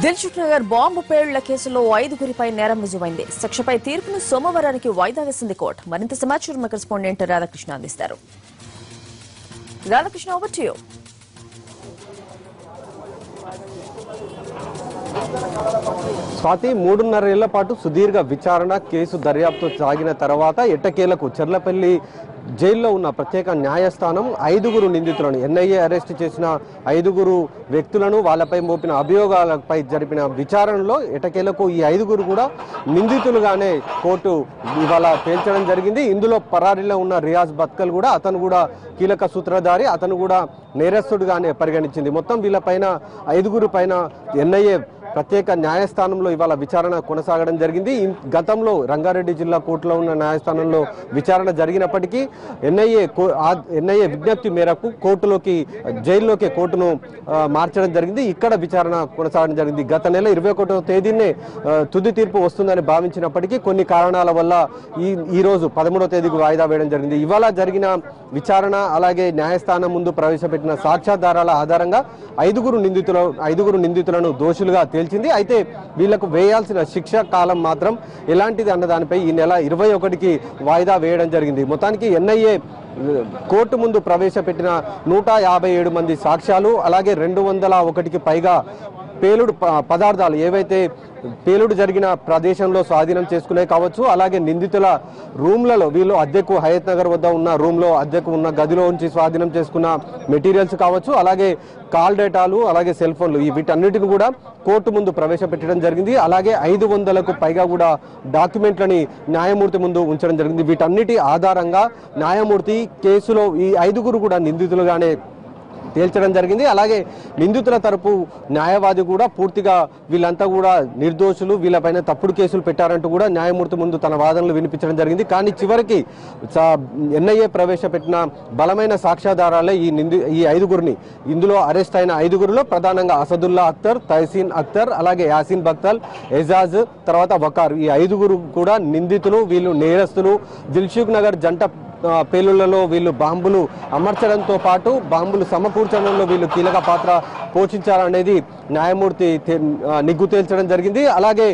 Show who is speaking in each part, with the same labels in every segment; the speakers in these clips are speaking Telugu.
Speaker 1: దిల్సుఖ్ నగర్ బాంబు పేలుళ్ల కేసులో 5గురిపై నేరం రుజువైంది. శిక్షపై తీర్పును సోమవారానికి వాయిదా వేసింది కోర్టు. మరింత సమాచారం మా కరెస్పాండెంట్ రాధాకృష్ణ అందిస్తారు. Radhakrishna, over to you.
Speaker 2: Swathi, 3.5 ఏళ్ల పాటు సుదీర్ఘ విచారణ కేసు దర్యాప్తు సాగిన తర్వాత ఎట్టకేలకు చెర్లపల్లి జైల్లో ఉన్న ప్రత్యేక న్యాయస్థానం 5గురు నిందితులను ఎన్ఐఏ అరెస్ట్ చేసిన 5గురు వ్యక్తులను వాళ్ళపై మోపిన అభియోగాలపై జరిపిన విచారణలో ఎట్టకేలకు ఈ 5గురు కూడా నిందితులుగానే కోర్టు ఇవాళ తేల్చడం జరిగింది. ఇందులో పరారీలో ఉన్న రియాజ్ బత్కల్ కూడా, అతను కూడా కీలక సూత్రధారి, అతను కూడా నేరస్తుడుగానే పరిగణించింది. మొత్తం వీళ్ళపైన 5గురు పైన ఎన్ఐఏ ప్రత్యేక న్యాయస్థానంలో ఇవాళ విచారణ కొనసాగడం జరిగింది. గతంలో రంగారెడ్డి జిల్లా కోర్టులో ఉన్న న్యాయస్థానంలో విచారణ జరిగినప్పటికీ ఎన్ఐఏ విజ్ఞప్తి మేరకు జైల్లోకి కోర్టును మార్చడం జరిగింది. ఇక్కడ విచారణ కొనసాగడం జరిగింది. గత నెల 21వ తేదీనే తుది తీర్పు వస్తుందని భావించినప్పటికీ కొన్ని కారణాల వల్ల ఈ రోజు 13వ తేదీకి వాయిదా వేయడం జరిగింది. ఇవాళ జరిగిన విచారణ అలాగే న్యాయస్థానం ముందు ప్రవేశపెట్టిన సాక్ష్యాధారాల ఆధారంగా 5గురు నిందితులను దోషులుగా తేల్చింది. అయితే వీళ్లకు వేయాల్సిన శిక్ష కాలం మాత్రం ఎలాంటిది అన్న దానిపై ఈ నెల 21కి వాయిదా వేయడం జరిగింది. మొత్తానికి ఎన్ఐఏ కోర్టు ముందు ప్రవేశపెట్టిన 157 మంది సాక్ష్యాలు అలాగే 201కి పైగా పేలుడు పదార్థాలు ఏవైతే పేలుడు జరిగిన ప్రదేశంలో స్వాధీనం చేసుకునే కావచ్చు, అలాగే నిందితుల రూమ్లలో వీళ్ళు అద్దెకు హయత్ నగర్ వద్ద ఉన్న రూమ్లో అద్దెకు ఉన్న గదిలో ఉంచి స్వాధీనం చేసుకున్న మెటీరియల్స్ కావచ్చు, అలాగే కాల్ డేటాలు, అలాగే సెల్ ఫోన్లు, వీటన్నిటిని కూడా కోర్టు ముందు ప్రవేశపెట్టడం జరిగింది. అలాగే 500కు పైగా కూడా డాక్యుమెంట్లని న్యాయమూర్తి ముందు ఉంచడం జరిగింది. వీటన్నిటి ఆధారంగా న్యాయమూర్తి కేసులో ఈ 5గురు కూడా నిందితులుగానే తేల్చడం జరిగింది. అలాగే నిందితుల తరపు న్యాయవాది కూడా పూర్తిగా వీళ్ళంతా కూడా నిర్దోషులు, వీళ్ళపైన తప్పుడు కేసులు పెట్టారంటూ కూడా న్యాయమూర్తి ముందు తన వాదనలు వినిపించడం జరిగింది. కానీ చివరికి ఎన్ఐఏ ప్రవేశపెట్టిన బలమైన సాక్ష్యాధారాలే ఈ 5గురిని, ఇందులో అరెస్ట్ అయిన 5గురిలో ప్రధానంగా అసదుల్లా అఖ్తర్, తహసీన్ అఖ్తర్, అలాగే యాసిన్ బక్తల్, ఎజాజ్, తర్వాత వకార్, ఈ 5గురు కూడా నిందితులు. వీళ్ళు నేరస్తులు. దిల్సుఖ్ నగర్ జంట పేలుళ్లలో వీళ్ళు బాంబులు అమర్చడంతో పాటు బాంబులు సమకూర్చడంలో వీళ్ళు కీలక పాత్ర పోషించారనేది న్యాయమూర్తి నిగ్గు తేల్చడం జరిగింది. అలాగే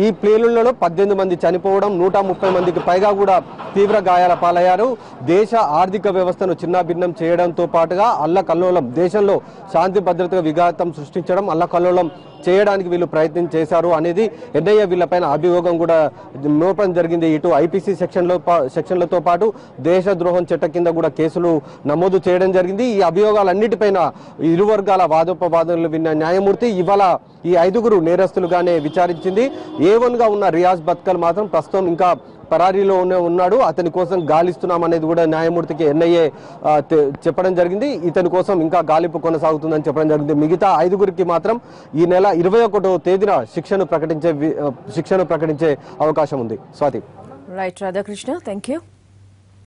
Speaker 2: ఈ పేలుళ్లలో 18 మంది చనిపోవడం, 130 మందికి పైగా కూడా తీవ్ర గాయాల పాలయ్యారు. దేశ ఆర్థిక వ్యవస్థను చిన్నాభిన్నం చేయడంతో పాటుగా అల్లకల్లోలం, దేశంలో శాంతి భద్రతగా విఘాతం సృష్టించడం, అల్లకల్లోలం చేయడానికి వీళ్ళు ప్రయత్నం చేశారు అనేది ఎన్ఐఏ వీళ్ళపైన అభియోగం కూడా మోపడం జరిగింది. ఇటు ఐపీసీ సెక్షన్లతో పాటు దేశద్రోహం చట్టం కింద కూడా కేసులు నమోదు చేయడం జరిగింది. ఈ అభియోగాలన్నిటిపైన ఇరు వర్గాల వాదోపవాదనలు విన్న న్యాయమూర్తి ఇవాళ ఈ 5గురు నేరస్తులుగానే విచారించింది. A1గా ఉన్న రియాజ్ బత్కల్ మాత్రం ప్రస్తుతం ఇంకా పరారీలోనే ఉన్నాడు. అతని కోసం గాలిస్తున్నామనేది కూడా న్యాయమూర్తికి ఎన్ఐఏ చెప్పడం జరిగింది. ఇతని కోసం ఇంకా గాలింపు కొనసాగుతుందని చెప్పడం జరిగింది. మిగతా 5గురికి మాత్రం ఈ నెల 21వ తేదీన శిక్షను ప్రకటించే అవకాశం ఉంది. Swathi.
Speaker 1: Right Radhakrishna, thank you.